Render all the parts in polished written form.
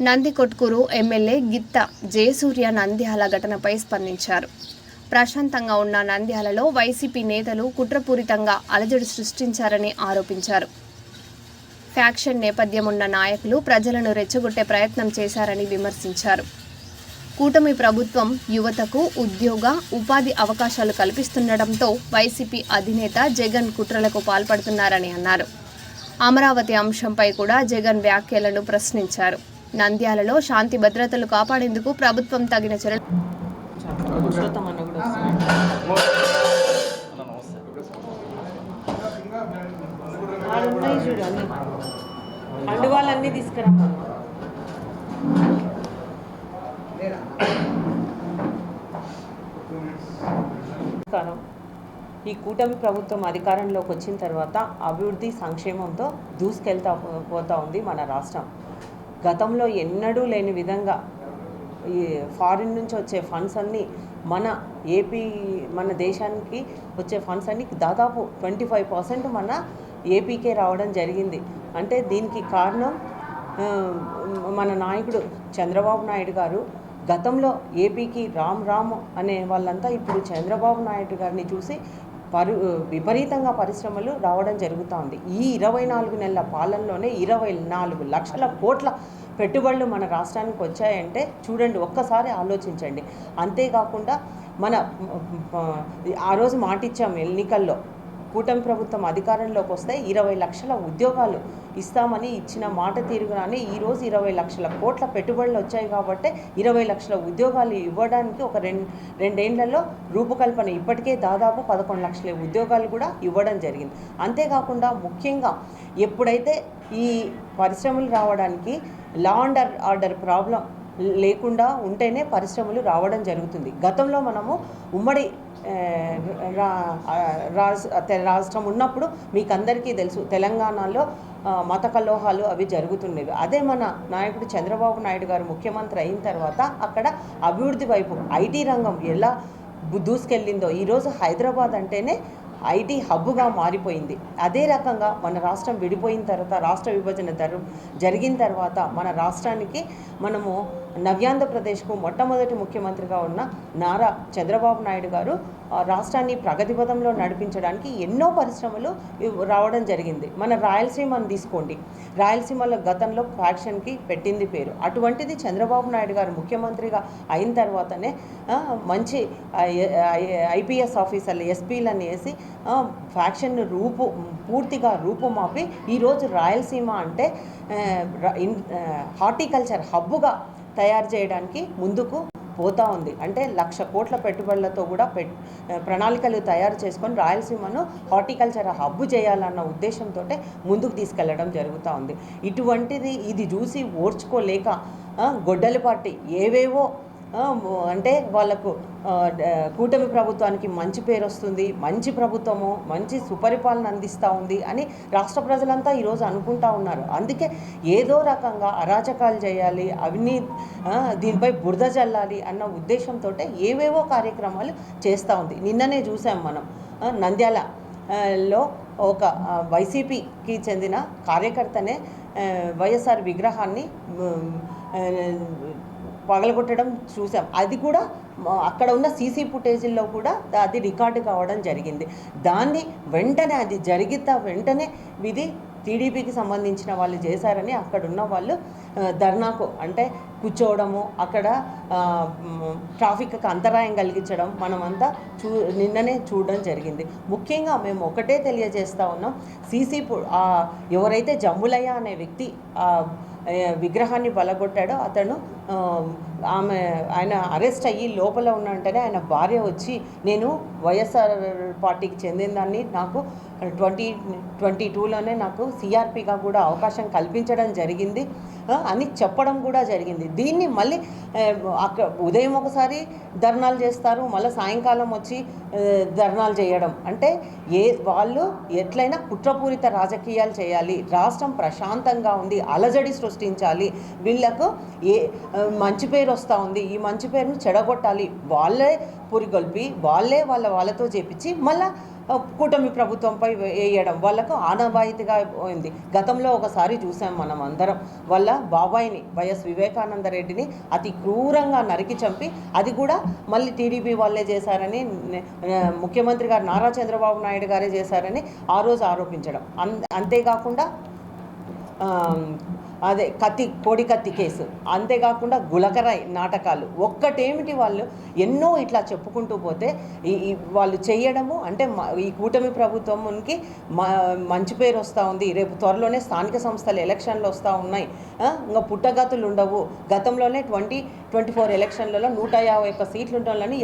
Nandikotkur MLA గిత్త జయసూర్య నంద్యాల ఘటనపై స్పందించారు. ప్రశాంతంగా ఉన్న నంద్యాలలో వైసీపీ నేతలు కుట్రపూరితంగా అలజడి సృష్టించారని ఆరోపించారు. ఫ్యాక్షన్ నేపథ్యమున్న నాయకులు ప్రజలను రెచ్చగొట్టే ప్రయత్నం చేశారని విమర్శించారు. కూటమి ప్రభుత్వం యువతకు ఉద్యోగ, ఉపాధి అవకాశాలు కల్పిస్తుండటంతో వైసీపీ అధినేత జగన్ కుట్రలకు పాల్పడుతున్నారని అన్నారు. అమరావతి అంశంపై కూడా జగన్ వ్యాఖ్యలను ప్రశ్నించారు. నంద్యాలలో శాంతి భద్రతలు కాపాడేందుకు ప్రభుత్వం తగిన చర్యలు ఈ కూటమి ప్రభుత్వం అధికారంలోకి వచ్చిన తర్వాత అభివృద్ధి సంక్షేమంతో పోతా ఉంది మన రాష్ట్రం. గతంలో ఎన్నడూ లేని విధంగా ఈ ఫారిన్ నుంచి వచ్చే ఫండ్స్ అన్నీ మన దేశానికి వచ్చే ఫండ్స్ అన్నీ దాదాపు 25% మన ఏపీకే రావడం జరిగింది. అంటే దీనికి కారణం మన నాయకుడు చంద్రబాబు నాయుడు గారు. గతంలో ఏపీకి రామ్ అనే వాళ్ళంతా ఇప్పుడు చంద్రబాబు నాయుడు గారిని చూసి విపరీతంగా పరిశ్రమలు రావడం జరుగుతూ ఉంది. ఈ 24 నెలల పాలనలోనే 24 లక్షల కోట్ల పెట్టుబడులు మన రాష్ట్రానికి వచ్చాయంటే చూడండి, ఒక్కసారి ఆలోచించండి. అంతేకాకుండా ఆ రోజు మాటిచ్చాం ఎన్నికల్లో, కూటమి ప్రభుత్వం అధికారంలోకి వస్తే 20 లక్షల ఉద్యోగాలు ఇస్తామని ఇచ్చిన మాట తీరుగానే ఈరోజు 20 లక్షల కోట్ల పెట్టుబడులు వచ్చాయి. కాబట్టి 20 లక్షల ఉద్యోగాలు ఇవ్వడానికి ఒక రెండేళ్లలో రూపకల్పన ఇప్పటికే దాదాపు 11 లక్షల ఉద్యోగాలు కూడా ఇవ్వడం జరిగింది. అంతేకాకుండా ముఖ్యంగా ఎప్పుడైతే ఈ పరిశ్రమలు రావడానికి లా అండ్ ఆర్డర్ ప్రాబ్లం లేకుండా ఉంటేనే పరిశ్రమలు రావడం జరుగుతుంది. గతంలో మనము ఉమ్మడి రాష్ట్రం ఉన్నప్పుడు మీకు అందరికీ తెలుసు, తెలంగాణలో మత కల్లోహాలు అవి జరుగుతుండేవి. అదే మన నాయకుడు చంద్రబాబు నాయుడు గారు ముఖ్యమంత్రి అయిన తర్వాత అక్కడ అభివృద్ధి వైపు ఐటీ రంగం ఎలా దూసుకెళ్ళిందో, ఈరోజు హైదరాబాద్ అంటేనే ఐటీ హబ్గా మారిపోయింది. అదే రకంగా మన రాష్ట్రం విడిపోయిన తర్వాత, రాష్ట్ర విభజన జరిగిన తర్వాత మన రాష్ట్రానికి మనము నవ్యాంధ్రప్రదేశ్కు మొట్టమొదటి ముఖ్యమంత్రిగా ఉన్న నారా చంద్రబాబు నాయుడు గారు రాష్ట్రాన్ని ప్రగతి పథంలో నడిపించడానికి ఎన్నో పరిశ్రమలు రావడం జరిగింది. మన రాయలసీమను తీసుకోండి, రాయలసీమలో గతంలో ఫ్యాక్షన్కి పెట్టింది పేరు. అటువంటిది చంద్రబాబు నాయుడు గారు ముఖ్యమంత్రిగా అయిన తర్వాతనే మంచి ఐపీఎస్ ఆఫీసర్లు, ఎస్పీలను వేసి ఫ్యాక్షన్ను పూర్తిగా రూపుమాపి ఈరోజు రాయలసీమ అంటే హార్టికల్చర్ హబ్బుగా తయారు చేయడానికి ముందుకు పోతూ ఉంది. అంటే 1,00,000 కోట్ల పెట్టుబడులతో కూడా ప్రణాళికలు తయారు చేసుకొని రాయలసీమను హార్టికల్చర్ హబ్బు చేయాలన్న ఉద్దేశంతో ముందుకు తీసుకెళ్లడం జరుగుతూ ఉంది. ఇది చూసి ఓర్చుకోలేక గొడ్డలి పార్టీ ఏవేవో అంటే వాళ్ళకు కూటమి ప్రభుత్వానికి మంచి పేరు వస్తుంది, మంచి ప్రభుత్వము మంచి సుపరిపాలన అందిస్తూ ఉంది అని రాష్ట్ర ప్రజలంతా ఈరోజు అనుకుంటా ఉన్నారు. అందుకే ఏదో రకంగా అరాచకాలు చేయాలి, దీనిపై బురద చల్లాలి అన్న ఉద్దేశంతో ఏవేవో కార్యక్రమాలు చేస్తూ ఉంది. నిన్ననే చూసాం మనం నంద్యాలలో ఒక వైసీపీకి చెందిన కార్యకర్తనే వైఎస్ఆర్ విగ్రహాన్ని పగలగొట్టడం చూసాం. అది కూడా అక్కడ ఉన్న సీసీ ఫుటేజీల్లో కూడా అది రికార్డు కావడం జరిగింది. దాన్ని వెంటనే అది వెంటనే ఇది టీడీపీకి సంబంధించిన వాళ్ళు చేశారని అక్కడున్న వాళ్ళు ధర్నాకు అంటే కూర్చోవడము, అక్కడ ట్రాఫిక్కి అంతరాయం కలిగించడం మనమంతా నిన్ననే చూడడం జరిగింది. ముఖ్యంగా మేము ఒకటే తెలియజేస్తూ ఉన్నాం, ఎవరైతే జంబులయ్య అనే వ్యక్తి విగ్రహాన్ని పలగొట్టాడో అతను ఆయన అరెస్ట్ అయ్యి లోపల ఉన్నంటనే ఆయన భార్య వచ్చి, నేను వైఎస్ఆర్ పార్టీకి చెందిందాన్ని, నాకు 2022లోనే నాకు సిఆర్పిగా కూడా అవకాశం కల్పించడం జరిగింది అని చెప్పడం కూడా జరిగింది. దీన్ని మళ్ళీ ఉదయం ఒకసారి ధర్నాలు చేస్తారు, మళ్ళీ సాయంకాలం వచ్చి ధర్నాలు చేయడం అంటే వాళ్ళు ఎట్లయినా కుట్రపూరిత రాజకీయాలు చేయాలి, రాష్ట్రం ప్రశాంతంగా ఉంది, అలజడి సృష్టించాలి, వీళ్ళకు మంచి పేరు వస్తూ ఉంది, ఈ మంచి పేరును చెడగొట్టాలి, వాళ్ళే పురిగొల్పి వాళ్ళతో చేపించి మళ్ళీ కూటమి ప్రభుత్వంపై వేయడం వాళ్ళకు ఆనవాయితీగా పోయింది. గతంలో ఒకసారి చూసాం మనం అందరం, వాళ్ళ బాబాయిని వైఎస్ వివేకానంద రెడ్డిని అతి క్రూరంగా నరికి చంపి, అది కూడా మళ్ళీ టీడీపీ వాళ్ళే చేశారని, ముఖ్యమంత్రి గారు నారా చంద్రబాబు నాయుడు గారే చేశారని ఆ రోజు ఆరోపించడం. అంతేకాకుండా అదే కోడి కత్తి కేసు, అంతేకాకుండా గులకరాయ్ నాటకాలు, ఒక్కటేమిటి వాళ్ళు ఎన్నో ఇట్లా చెప్పుకుంటూ పోతే వాళ్ళు చేయడము. అంటే ఈ కూటమి ప్రభుత్వంకి మంచి పేరు వస్తూ ఉంది. రేపు త్వరలోనే స్థానిక సంస్థల ఎలక్షన్లు వస్తూ ఉన్నాయి. ఇంకా పుట్టగతులు ఉండవు. గతంలోనే 2024 ఎలక్షన్లలో 151 సీట్లు ఉండాలని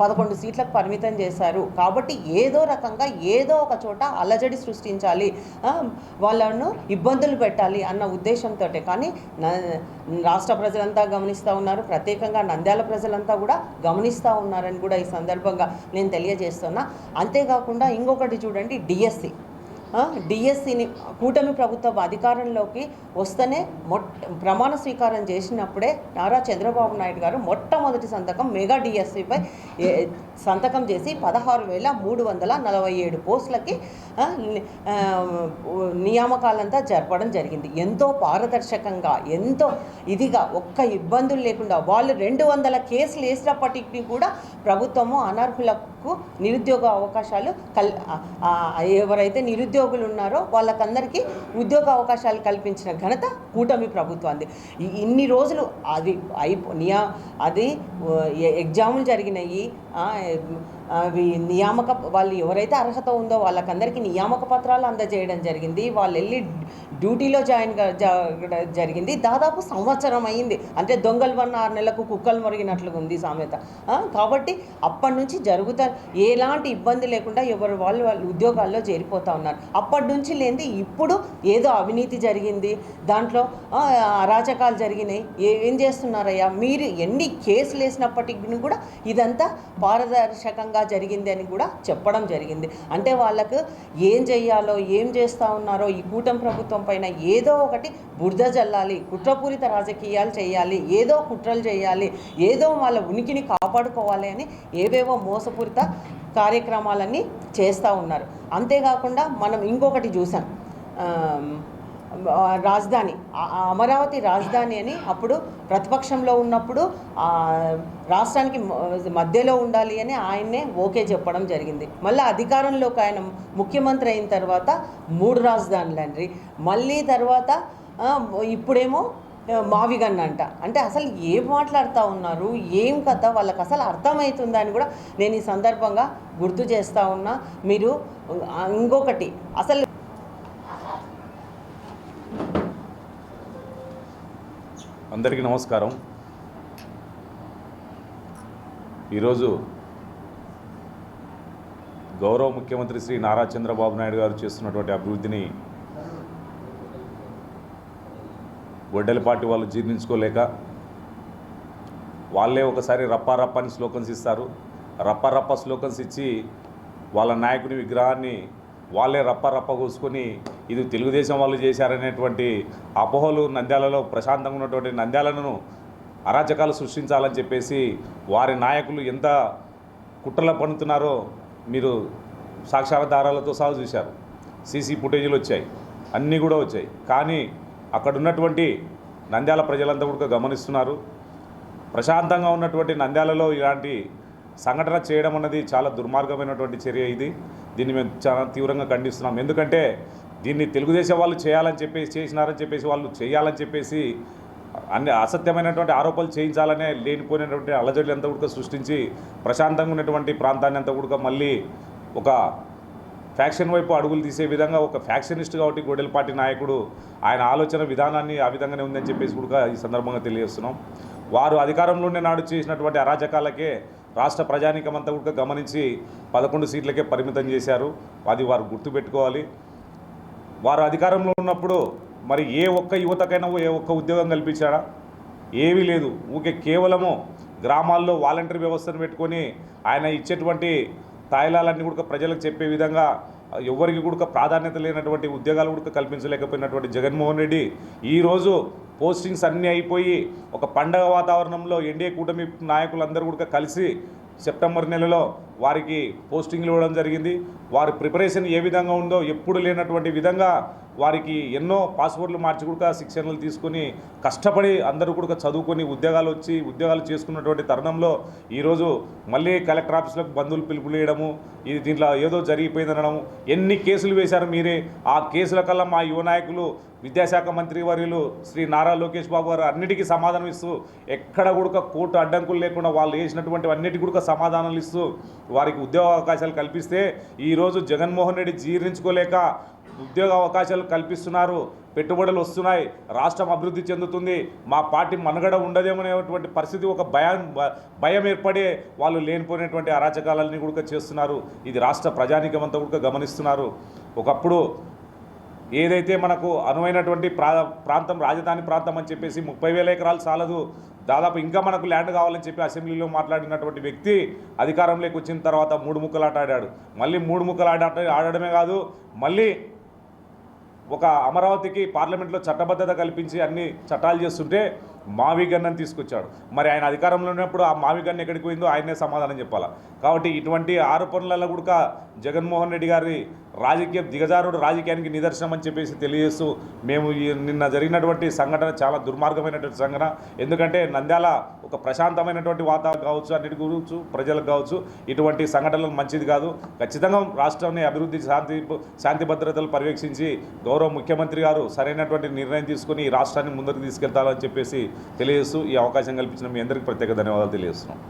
11 సీట్లకు పరిమితం చేశారు. కాబట్టి ఏదో రకంగా ఏదో ఒక చోట అలజడి సృష్టించాలి, వాళ్ళను ఇబ్బందులు పెట్టాలి అన్న ఉద్దేశంతో. కానీ రాష్ట్ర ప్రజలంతా గమనిస్తూ ఉన్నారు, ప్రత్యేకంగా నంద్యాల ప్రజలంతా కూడా గమనిస్తూ ఉన్నారని కూడా ఈ సందర్భంగా నేను తెలియజేస్తున్నా. అంతేకాకుండా ఇంకొకటి చూడండి, డిఎస్సిని కూటమి ప్రభుత్వం అధికారంలోకి వస్తేనే ప్రమాణ స్వీకారం చేసినప్పుడే నారా చంద్రబాబు నాయుడు గారు మొట్టమొదటి సంతకం మెగా డిఎస్సిపై సంతకం చేసి 16,347 పోస్టులకి నియామకాలంతా జరపడం జరిగింది. ఎంతో పారదర్శకంగా, ఎంతో ఇదిగా, ఒక్క ఇబ్బందులు లేకుండా. వాళ్ళు 200 కేసులు వేసినప్పటికీ కూడా ప్రభుత్వము అనర్హులకు నిరుద్యోగ అవకాశాలు ఎవరైతే నిరుద్యోగులు ఉన్నారో వాళ్ళకందరికీ ఉద్యోగ అవకాశాలు కల్పించిన ఘనత కూటమి ప్రభుత్వాన్ని. ఇన్ని రోజులు అది ఎగ్జాములు జరిగినాయి, అవి వాళ్ళు ఎవరైతే అర్హత ఉందో వాళ్ళకందరికీ నియామక పత్రాలు అందజేయడం జరిగింది. వాళ్ళు వెళ్ళి డ్యూటీలో జాయిన్ జరిగింది. దాదాపు సంవత్సరం అయింది. అంటే దొంగలు వన్న 6 నెలలకు కుక్కలు మొరిగినట్లుగా ఉంది సామెత. కాబట్టి అప్పటి నుంచి ఎలాంటి ఇబ్బంది లేకుండా వాళ్ళు ఉద్యోగాల్లో చేరిపోతూ ఉన్నారు. అప్పటి నుంచి లేనిది ఇప్పుడు ఏదో అవినీతి జరిగింది, దాంట్లో అరాచకాలు జరిగినాయి, ఏం చేస్తున్నారయ్యా మీరు, ఎన్ని కేసులు వేసినప్పటికీ కూడా ఇదంతా పారదర్శకంగా జరిగింది అని కూడా చెప్పడం జరిగింది. అంటే వాళ్ళకు ఏం చెయ్యాలో, ఏం చేస్తూ ఉన్నారో ఈ కూటమి ప్రభుత్వం పైన ఏదో ఒకటి బురద జల్లాలి, కుట్రపూరిత రాజకీయాలు చేయాలి, ఏదో కుట్రలు చేయాలి, ఏదో వాళ్ళ ఉనికిని కాపాడుకోవాలి అని ఏవేవో మోసపూరిత కార్యక్రమాలన్నీ చేస్తూ ఉన్నారు. అంతేకాకుండా మనం ఇంకొకటి చూసాం, రాజధాని అమరావతి రాజధాని అని అప్పుడు ప్రతిపక్షంలో ఉన్నప్పుడు రాష్ట్రానికి మధ్యలో ఉండాలి అని ఆయన్నే ఓకే చెప్పడం జరిగింది. మళ్ళీ అధికారంలోకి ఆయన ముఖ్యమంత్రి అయిన తర్వాత 3 రాజధానులు అండి. మళ్ళీ తర్వాత ఇప్పుడేమో మావిగన్ అంట. అంటే అసలు ఏం మాట్లాడుతూ ఉన్నారు, ఏం కథ, వాళ్ళకి అసలు అర్థమవుతుందా అని కూడా నేను ఈ సందర్భంగా గుర్తు చేస్తూ ఉన్నా. మీరు ఇంకొకటి, అసలు అందరికీ నమస్కారం. ఈరోజు గౌరవ ముఖ్యమంత్రి శ్రీ నారా చంద్రబాబు నాయుడు గారు చేస్తున్నటువంటి అభివృద్ధిని గొడ్డలిపాటి వాళ్ళు జీర్ణించుకోలేక వాళ్ళే ఒకసారి రప్పారప్పని స్లోకన్స్ ఇస్తారు. రప్పారప్ప స్లోకన్స్ ఇచ్చి వాళ్ళ నాయకుడి విగ్రహాన్ని వాళ్ళే రప్ప కూసుకొని ఇది తెలుగుదేశం వాళ్ళు చేశారనేటువంటి అపోహలు నంద్యాలలో ప్రశాంతంగా ఉన్నటువంటి నంద్యాలను అరాచకాలు సృష్టించాలని చెప్పేసి వారి నాయకులు ఎంత కుట్రలు పన్నుతున్నారో మీరు సాక్ష్యాధారాలతో సహా చూశారు. సీసీ ఫుటేజీలు వచ్చాయి, అన్నీ కూడా వచ్చాయి. కానీ అక్కడ ఉన్నటువంటి నంద్యాల ప్రజలంతా కూడా గమనిస్తున్నారు. ప్రశాంతంగా ఉన్నటువంటి నంద్యాలలో ఇలాంటి సంఘటన చేయడం అన్నది చాలా దుర్మార్గమైనటువంటి చర్య. దీన్ని మేము చాలా తీవ్రంగా ఖండిస్తున్నాం. ఎందుకంటే దీన్ని తెలుగుదేశం వాళ్ళు చేసినారని చెప్పేసి వాళ్ళు చేయాలని చెప్పేసి అన్ని అసత్యమైనటువంటి ఆరోపణలు చేయించాలనే లేనిపోయినటువంటి అలజడులు అంతా కూడా సృష్టించి ప్రశాంతంగా ఉన్నటువంటి ప్రాంతాన్ని అంతా కూడా మళ్ళీ ఒక ఫ్యాక్షన్ వైపు అడుగులు తీసే విధంగా ఒక ఫ్యాక్షనిస్ట్ కాబట్టి గొడ్డలిపాటి నాయకుడు ఆయన ఆలోచన విధానాన్ని ఆ విధంగానే ఉందని చెప్పేసి కూడా ఈ సందర్భంగా తెలియజేస్తున్నాం. వారు అధికారంలోనే నాడు చేసినటువంటి అరాచకాలకే రాష్ట్ర ప్రజానీకం అంతా కూడా గమనించి 11 సీట్లకే పరిమితం చేశారు. అది వారు గుర్తుపెట్టుకోవాలి. వారు అధికారంలో ఉన్నప్పుడు మరి ఏ ఒక్క యువతకైనా ఏ ఒక్క ఉద్యోగం కల్పించాడా? ఏమీ లేదు. ఊకే కేవలము గ్రామాల్లో వాలంటరీ వ్యవస్థను పెట్టుకొని ఆయన ఇచ్చేటువంటి తాయిలాలన్నీ కూడా ప్రజలకు చెప్పే విధంగా ఎవరికి కూడా ప్రాధాన్యత లేనటువంటి ఉద్యోగాలు కూడా కల్పించలేకపోయినటువంటి జగన్మోహన్ రెడ్డి ఈరోజు పోస్టింగ్స్ అన్నీ అయిపోయి ఒక పండగ వాతావరణంలో ఎన్డీఏ కూటమి నాయకులందరూ కూడా కలిసి సెప్టెంబర్ నెలలో వారికి పోస్టింగ్లు ఇవ్వడం జరిగింది. వారి ప్రిపరేషన్ ఏ విధంగా ఉందో ఎప్పుడు లేనటువంటి విధంగా వారికి ఎన్నో పాస్పోర్ట్లు మార్చి కూడా శిక్షణలు తీసుకొని కష్టపడి అందరూ కూడా చదువుకొని ఉద్యోగాలు చేసుకున్నటువంటి తరుణంలో ఈరోజు మళ్ళీ కలెక్టర్ ఆఫీసులకు బంధువులు పిలుపులు వేయడము, ఇది దీంట్లో ఏదో జరిగిపోయిందనడం, ఎన్ని కేసులు వేశారు మీరే. ఆ కేసుల కల్లా మా యువ నాయకులు విద్యాశాఖ మంత్రి వర్యులు శ్రీ నారా లోకేష్ బాబు గారు అన్నిటికీ సమాధానం ఇస్తూ ఎక్కడ కూడా కోర్టు అడ్డంకులు లేకుండా వాళ్ళు వేసినటువంటి అన్నిటికీ కూడా సమాధానాలు ఇస్తూ వారికి ఉద్యోగ అవకాశాలు కల్పిస్తే ఈరోజు జగన్మోహన్ రెడ్డి జీర్ణించుకోలేక ఉద్యోగ అవకాశాలు కల్పిస్తున్నారు, పెట్టుబడులు వస్తున్నాయి, రాష్ట్రం అభివృద్ధి చెందుతుంది, మా పార్టీ మనుగడ ఉండదేమనేటువంటి పరిస్థితి ఒక భయం ఏర్పడే వాళ్ళు లేనిపోయినటువంటి అరాచకాలన్నీ కూడా చేస్తున్నారు. ఇది రాష్ట్ర ప్రజానీకమంతా కూడా గమనిస్తున్నారు. ఒకప్పుడు ఏదైతే మనకు అనువైనటువంటి ప్రాంతం రాజధాని ప్రాంతం అని చెప్పేసి 30,000 ఎకరాలు చాలదు, దాదాపు ఇంకా మనకు ల్యాండ్ కావాలని చెప్పి అసెంబ్లీలో మాట్లాడినటువంటి వ్యక్తి అధికారంలోకి వచ్చిన తర్వాత 3 ముక్కలాట ఆడాడు. మళ్ళీ 3 ముక్కలాట ఆడడమే కాదు, మళ్ళీ ఒక అమరావతికి పార్లమెంట్లో చట్టబద్ధత కల్పించి అన్ని చట్టాలు చేస్తుంటే మావి గన్నని తీసుకొచ్చాడు. మరి ఆయన అధికారంలో ఉన్నప్పుడు ఆ మావి గన్ను ఎక్కడికి పోయిందో ఆయనే సమాధానం చెప్పాలా. కాబట్టి ఇటువంటి ఆరోపణలలో కూడా జగన్మోహన్ రెడ్డి గారి దిగజారుడు రాజకీయానికి నిదర్శనం అని చెప్పేసి తెలియజేస్తూ మేము నిన్న జరిగినటువంటి సంఘటన చాలా దుర్మార్గమైనటువంటి సంఘటన. ఎందుకంటే నంద్యాల ఒక ప్రశాంతమైనటువంటి వాతావరణం కావచ్చు, అన్నిటి గురించి ప్రజలకు కావచ్చు, ఇటువంటి సంఘటనలు మంచిది కాదు. ఖచ్చితంగా రాష్ట్రాన్ని అభివృద్ధి శాంతి భద్రతలు పర్యవేక్షించి గౌరవ ముఖ్యమంత్రి గారు సరైనటువంటి నిర్ణయం తీసుకుని ఈ రాష్ట్రాన్ని ముందుకు తీసుకెళ్తారని చెప్పేసి తెలియజేస్తూ ఈ అవకాశం కల్పించిన మీ అందరికీ ప్రత్యేక ధన్యవాదాలు తెలియజేస్తున్నాం.